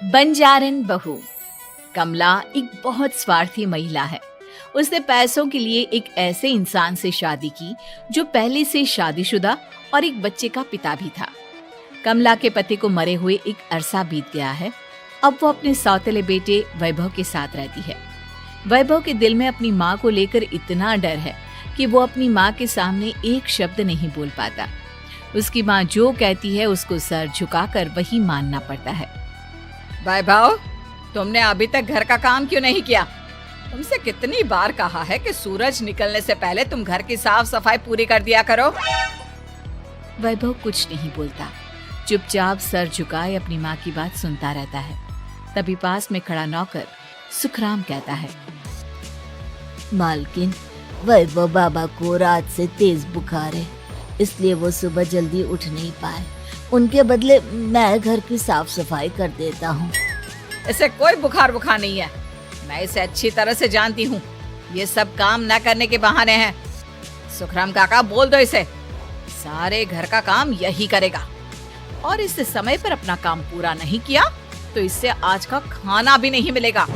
बंजारन बहू। कमला एक बहुत स्वार्थी महिला है। उसने पैसों के लिए एक ऐसे इंसान से शादी की जो पहले से शादीशुदा और एक बच्चे का पिता भी था। कमला के पति को मरे हुए एक अरसा बीत गया है। अब वो अपने सौतेले बेटे वैभव के साथ रहती है। वैभव के दिल में अपनी माँ को लेकर इतना डर है कि वो अपनी माँ के सामने एक शब्द नहीं बोल पाता। उसकी माँ जो कहती है उसको सर झुकाकर वही मानना पड़ता है। वैभव, तुमने अभी तक घर का काम क्यों नहीं किया? तुमसे कितनी बार कहा है कि सूरज निकलने से पहले तुम घर की साफ सफाई पूरी कर दिया करो। वैभव कुछ नहीं बोलता, चुपचाप सर झुकाए अपनी माँ की बात सुनता रहता है। तभी पास में खड़ा नौकर सुखराम कहता है, मालकिन, वैभव बाबा को रात से तेज बुखार है, इसलिए वो सुबह जल्दी उठ नहीं पाए। उनके बदले मैं घर की साफ सफाई कर देता हूँ। इसे कोई बुखार नहीं है। मैं इसे अच्छी तरह से जानती हूँ। ये सब काम न करने के बहाने हैं। सुखराम काका, बोल दो इसे, सारे घर का काम यही करेगा। और इससे समय पर अपना काम पूरा नहीं किया तो इससे आज का खाना भी नहीं मिलेगा।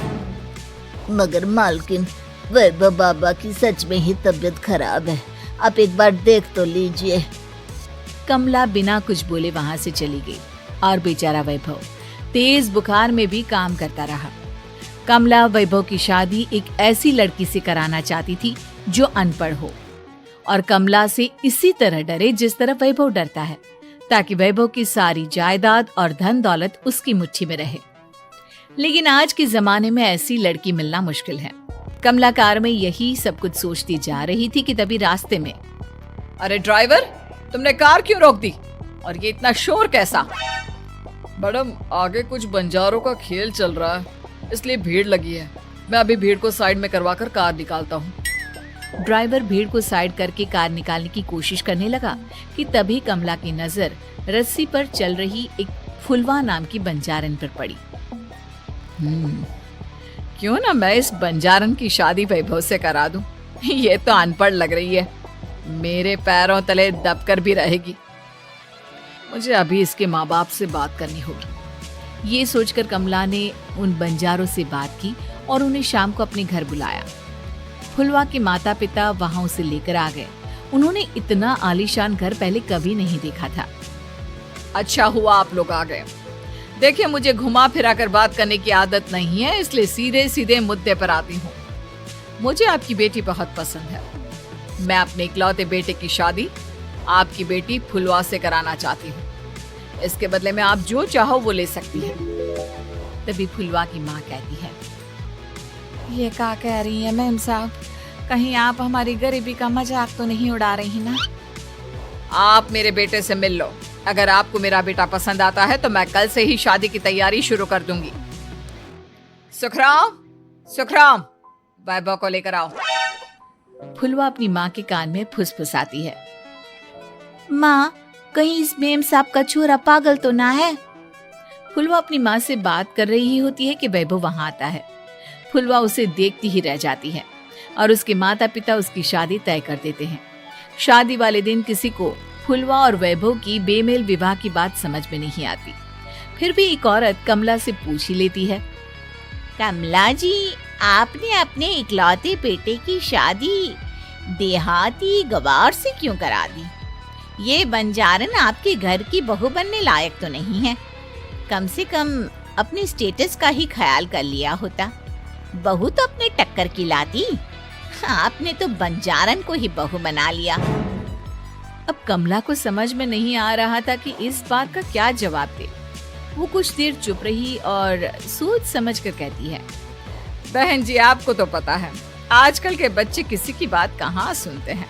मगर मालकिन, वैभव बाबा की सच में ही तबीयत खराब है, आप एक बार देख तो लीजिए। कमला बिना कुछ बोले वहां से चली गई और बेचारा वैभव तेज बुखार में भी काम करता रहा। कमला वैभव की शादी एक ऐसी लड़की से कराना चाहती थी जो अनपढ़ हो और कमला से इसी तरह डरे जिस तरह वैभव डरता है, ताकि वैभव की सारी जायदाद और धन दौलत उसकी मुट्ठी में रहे। लेकिन आज के जमाने में ऐसी लड़की मिलना मुश्किल है। कमला कार में यही सब कुछ सोचती जा रही थी कि तभी रास्ते में, अरे ड्राइवर, तुमने कार क्यों रोक दी? और ये इतना शोर कैसा? मैडम, आगे कुछ बंजारों का खेल चल रहा है, इसलिए भीड़ लगी है। मैं अभी भीड़ को साइड में करवाकर कार निकालता हूँ। ड्राइवर भीड़ को साइड करके कार निकालने की कोशिश करने लगा कि तभी कमला की नजर रस्सी पर चल रही एक फुलवा नाम की बंजारन पर पड़ी। क्यों ना मैं इस बंजारन की शादी वैभव से करा दूं? ये तो अनपढ़ लग रही है, मेरे पैरों तले दबकर भी रहेगी। मुझे अभी इसके माँ बाप से बात करनी होगी। ये सोचकर कमला ने उन बंजारों से बात की और उन्हें शाम को अपने घर बुलाया। फुलवा के माता पिता वहां उसे लेकर आ गए। उन्होंने इतना आलीशान घर पहले कभी नहीं देखा था। अच्छा हुआ आप लोग आ गए। देखिए, मुझे घुमा फिरा कर बात करने की आदत नहीं है, इसलिए सीधे सीधे मुद्दे पर आती हूँ। मुझे आपकी बेटी बहुत पसंद है। मैं अपने इकलौते बेटे की शादी आपकी बेटी फुलवा से कराना चाहती हूँ। इसके बदले में आप जो चाहो वो ले सकती हैं। तभी फुलवा की माँ कहती है, ये क्या कह रही है मैम साहब? कहीं आप हमारी गरीबी का मजाक तो नहीं उड़ा रही ना? आप मेरे बेटे से मिल लो। अगर आपको मेरा बेटा पसंद आता है तो मैं कल से ही शादी की तैयारी शुरू कर दूंगी। सुखराम, वैभव को लेकर आओ। फुलवा अपनी माँ के कान में फुसफुसाती है, माँ, कहीं इस मेम साहब का छोरा पागल तो ना है? फुलवा अपनी माँ से बात कर रही होती है कि वैभव वहां आता है। फुलवा उसे देखती ही रह जाती है और उसके माता पिता उसकी शादी तय कर देते हैं। शादी वाले दिन किसी को फुलवा और वैभव की बेमेल विवाह की बात समझ में नहीं आती। फिर भी एक औरत कमला से पूछ ही लेती है, कमला जी, आपने अपने इकलौते बेटे की शादी देहाती गवार से क्यों करा दी? ये बंजारन आपके घर की बहू बनने लायक तो नहीं है। कम से कम अपने स्टेटस का ही ख्याल कर लिया होता। बहू तो अपने टक्कर की लाती, आपने तो बंजारन को ही बहू बना लिया। अब कमला को समझ में नहीं आ रहा था कि इस बात का क्या जवाब दे। वो कुछ देर चुप रही और सोच समझ कर कहती है, बहन जी, आपको तो पता है आजकल के बच्चे किसी की बात कहाँ सुनते हैं।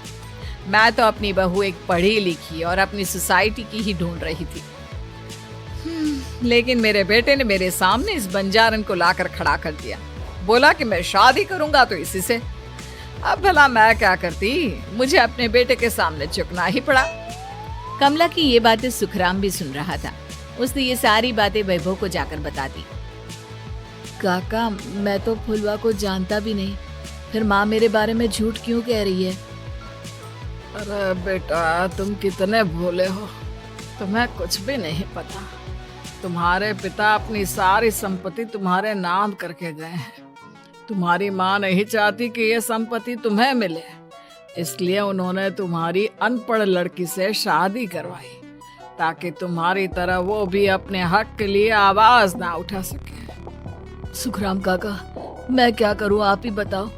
मैं तो अपनी बहू एक पढ़ी लिखी और अपनी सोसाइटी की ही ढूंढ रही थी। लेकिन मेरे बेटे ने मेरे सामने इस बंजारन को लाकर खड़ा कर दिया। बोला कि मैं शादी करूंगा तो इसी से। अब भला मैं क्या करती, मुझे अपने बेटे के सामने झुकना ही पड़ा। कमला की ये बातें सुखराम भी सुन रहा था। उसने ये सारी बातें वैभव को जाकर बता दी। काका, मैं तो फुलवा को जानता भी नहीं, फिर माँ मेरे बारे में झूठ क्यों कह रही है? अरे बेटा, तुम कितने भोले हो, तुम्हें कुछ भी नहीं पता। तुम्हारे पिता अपनी सारी संपत्ति तुम्हारे नाम करके गए हैं। तुम्हारी माँ नहीं चाहती कि ये संपत्ति तुम्हें मिले, इसलिए उन्होंने तुम्हारी अनपढ़ लड़की से शादी करवाई ताकि तुम्हारी तरह वो भी अपने हक के लिए आवाज ना उठा सके। सुखराम काका, मैं क्या करूं, आप ही बताओ।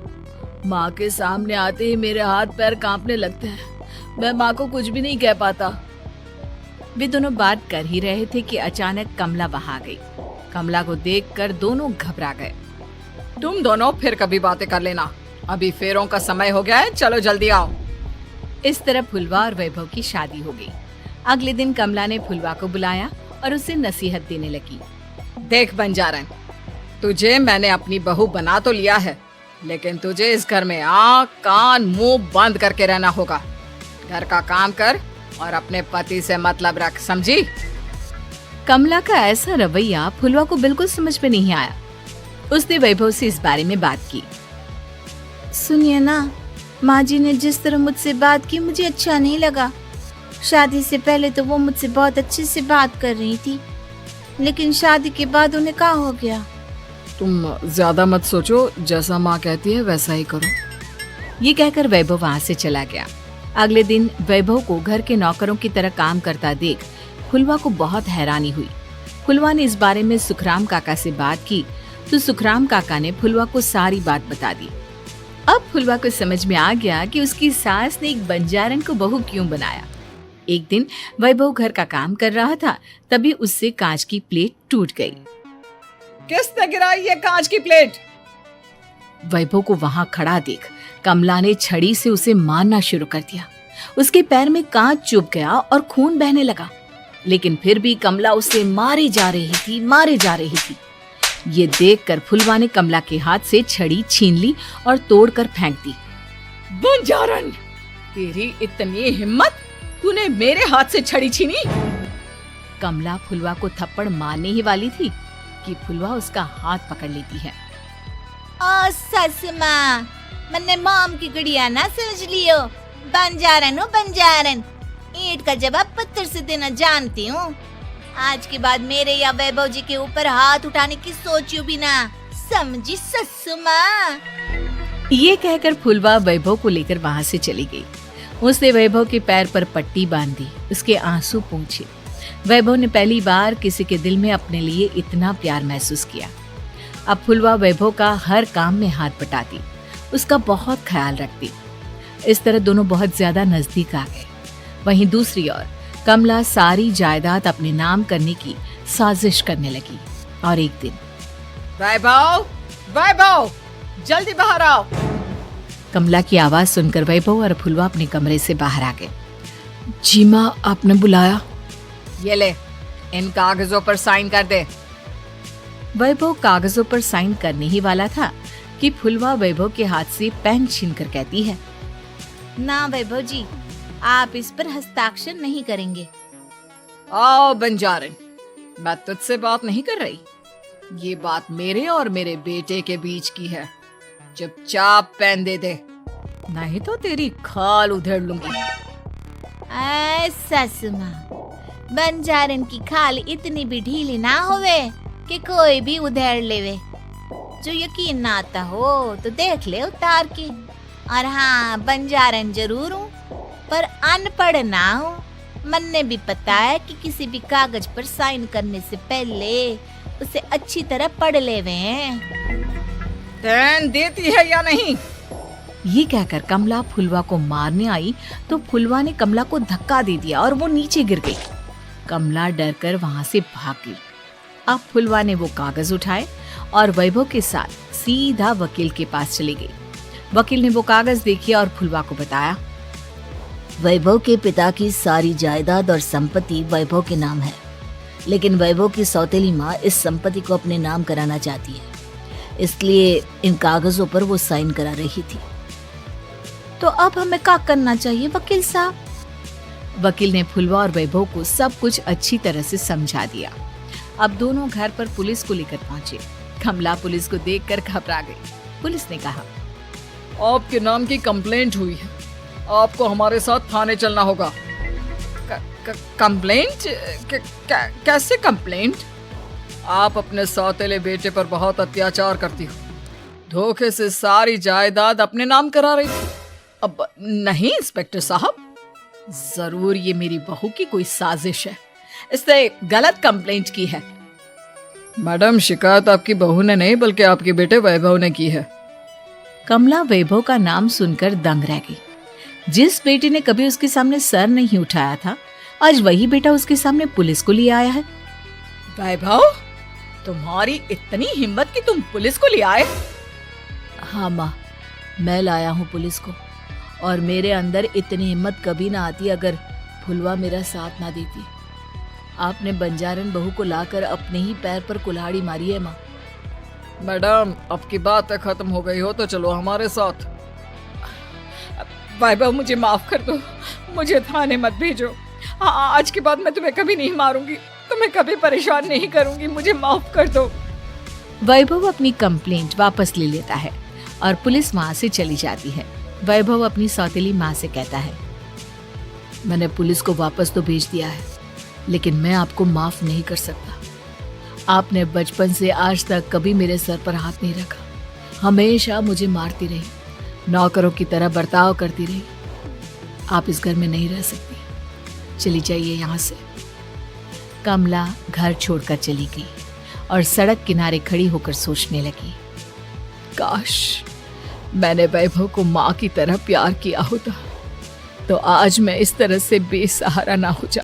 माँ के सामने आते ही मेरे हाथ पैर कांपने लगते हैं। मैं माँ को कुछ भी नहीं कह पाता। वे दोनों बात कर ही रहे थे कि अचानक कमला वहां आ गई। कमला को देखकर दोनों घबरा गए। तुम दोनों फिर कभी बातें कर लेना, अभी फेरों का समय हो गया है, चलो जल्दी आओ। इस तरह फुलवा और वैभव की शादी हो गई। अगले दिन कमला ने फुलवा को बुलाया और उसे नसीहत देने लगी। देख बंजारन, तुझे मैंने अपनी बहू बना तो लिया है, लेकिन तुझे इस घर में आँख कान मुंह बंद करके रहना होगा। घर का काम कर और अपने पति से मतलब रख, समझी? कमला का ऐसा रवैया फुलवा को बिल्कुल समझ में नहीं आया। उसने वैभव से इस बारे में बात की। सुनिए ना, माँ जी ने जिस तरह मुझसे बात की मुझे अच्छा नहीं लगा। शादी से पहले तो वो मुझसे बहुत अच्छे से बात कर रही थी, लेकिन शादी के बाद उन्हें क्या हो गया? तुम ज्यादा मत सोचो, जैसा माँ कहती है वैसा ही करो। ये कहकर वैभव वहां से चला गया। अगले दिन वैभव को घर के नौकरों की तरह काम करता देख फुलवा को बहुत हैरानी हुई। फुलवा ने इस बारे में सुखराम काका से बात की तो सुखराम काका ने फुलवा को सारी बात बता दी। अब फुलवा को समझ में आ गया कि उसकी सास ने एक बंजारन को बहू क्यों बनाया। एक दिन वैभव घर का काम कर रहा था, तभी उससे कांच की प्लेट टूट गई। किसने गिराई ये कांच की प्लेट? वैभव को वहां खड़ा देख कमला ने छड़ी से उसे मारना शुरू कर दिया। उसके पैर में कांच चुभ गया और खून बहने लगा, लेकिन फिर भी कमला उसे मारे जा रही थी। ये देखकर फुलवा ने कमला के हाथ से छड़ी छीन ली और तोड़कर फेंक दी। बंजारन, तेरी इतनी हिम्मत, तूने मेरे हाथ से छड़ी छीनी? कमला फुलवा को थप्पड़ मारने ही वाली थी कि फुलवा उसका हाथ पकड़ लेती है। ओ सस माँ, मैंने मॉम की गुड़िया ना समझ लियो। बंजारन हो बंजारन, ईंट का जवाब पत्थर से देना जानती हूँ। आज के बाद मेरे या वैभव जी के ऊपर हाथ उठाने की सोचियो भी ना, समझी ससु माँ? ये कहकर फुलवा वैभव को लेकर वहां से चली गई। उसने वैभव के पैर पर पट्टी बांध दी, उसके आंसू पोंछे। वैभव ने पहली बार किसी के दिल में अपने लिए इतना प्यार महसूस किया। अब फुलवा वैभव का हर काम में हाथ बटाती, उसका बहुत ख्याल रखती। इस तरह दोनों बहुत ज्यादा नजदीक आ गए। वहीं दूसरी ओर कमला सारी जायदाद अपने नाम करने की साजिश करने लगी। और एक दिन, वैभव, जल्दी बाहर आओ। कमला की आवाज सुनकर वैभव और फुलवा अपने कमरे से बाहर आ गए। जी माँ, आपने बुलाया? ये ले, इन कागजों पर साइन कर दे। वैभव कागजों पर साइन करने ही वाला था कि फुलवा वैभव के हाथ से पेन छीनकर कहती है, ना वैभव जी, आप इस पर हस्ताक्षर नहीं करेंगे। आओ बंजारन, मैं तुझसे बात नहीं कर रही। ये बात मेरे और मेरे बेटे के बीच की है। चुपचाप पेन दे दे, नहीं तो तेरी खाल उधेड़ लूंगी। ससु माँ, बंजारन की खाल इतनी भी ढीली ना होवे कि कोई भी उधेड़ लेवे। जो यकीन ना आता हो तो देख ले उतार के। और हाँ, बंजारन जरूर हूँ पर अनपढ़ ना हूँ। मन्ने भी पता है कि किसी भी कागज पर साइन करने से पहले उसे अच्छी तरह पढ़ लेवे हैं। पेन देती है या नहीं? ये कहकर कमला फुलवा को मारने आई तो फुलवा ने कमला को धक्का दे दिया और वो नीचे गिर गई। कमला डरकर वहां से भाग गई। अब फुलवा ने वो कागज उठाए और वैभव के साथ सीधा वकील के पास चली गई। वकील ने वो कागज देखे और फुलवा को बताया, वैभव के पिता की सारी जायदाद और संपत्ति वैभव के नाम है, लेकिन वैभव की सौतेली माँ इस संपत्ति को अपने नाम कराना चाहती है, इसलिए इन कागजों पर वो साइन करा रही थी। तो अब हमें क्या करना चाहिए वकील साहब? वकील ने फुलवा और वैभव को सब कुछ अच्छी तरह से समझा दिया। अब दोनों घर पर पुलिस को लेकर पहुंचे। कमला पुलिस को देखकर घबरा गई। पुलिस ने कहा, आपके नाम की कंप्लेंट हुई है, आपको हमारे साथ थाने चलना होगा। कंप्लेंट? कैसे कंप्लेंट? आप अपने सौतेले बेटे पर बहुत अत्याचार करती हो। धोखे से सारी जायदाद अपने नाम करा रही थी। अब नहीं इंस्पेक्टर साहब, जरूर ये मेरी बहू की कोई साजिश है, इसने गलत कंप्लेंट की है। मैडम, शिकायत आपकी बहू ने नहीं बल्कि आपके बेटे वैभव ने की है। कमला वैभव का नाम सुनकर दंग रह गई। जिस बेटे ने कभी उसके सामने सर नहीं उठाया था, आज वही बेटा उसके सामने पुलिस को लिए आया है। वैभव, तुम्हारी इतनी हिम्मत कि तुम पुलिस को ले आए? हाँ माँ, मैं लाया हूँ पुलिस को, और मेरे अंदर इतनी हिम्मत कभी ना आती अगर फुलवा मेरा साथ ना देती। आपने बंजारन बहू को लाकर अपने ही पैर पर कुल्हाड़ी मारी है माँ। मैडम, अब की बात खत्म हो गई हो तो चलो हमारे साथ। वैभव, मुझे माफ कर दो, मुझे थाने मत भेजो। आज के बाद मैं तुम्हें कभी नहीं मारूंगी, तुम्हें कभी परेशान नहीं करूंगी, मुझे माफ कर दो। वैभव अपनी कंप्लेंट वापस ले लेता है और पुलिस वहां से चली जाती है। वैभव अपनी सौतेली माँ से कहता है, मैंने पुलिस को वापस तो भेज दिया है, लेकिन मैं आपको माफ नहीं कर सकता। आपने बचपन से आज तक कभी मेरे सर पर हाथ नहीं रखा, हमेशा मुझे मारती रही, नौकरों की तरह बर्ताव करती रही। आप इस घर में नहीं रह सकती, चली जाइए यहाँ से। कमला घर छोड़कर चली गई और सड़क किनारे खड़ी होकर सोचने लगी, काश मैंने वैभव को माँ की तरह प्यार किया होता तो आज मैं इस तरह से बेसहारा ना हो जाती।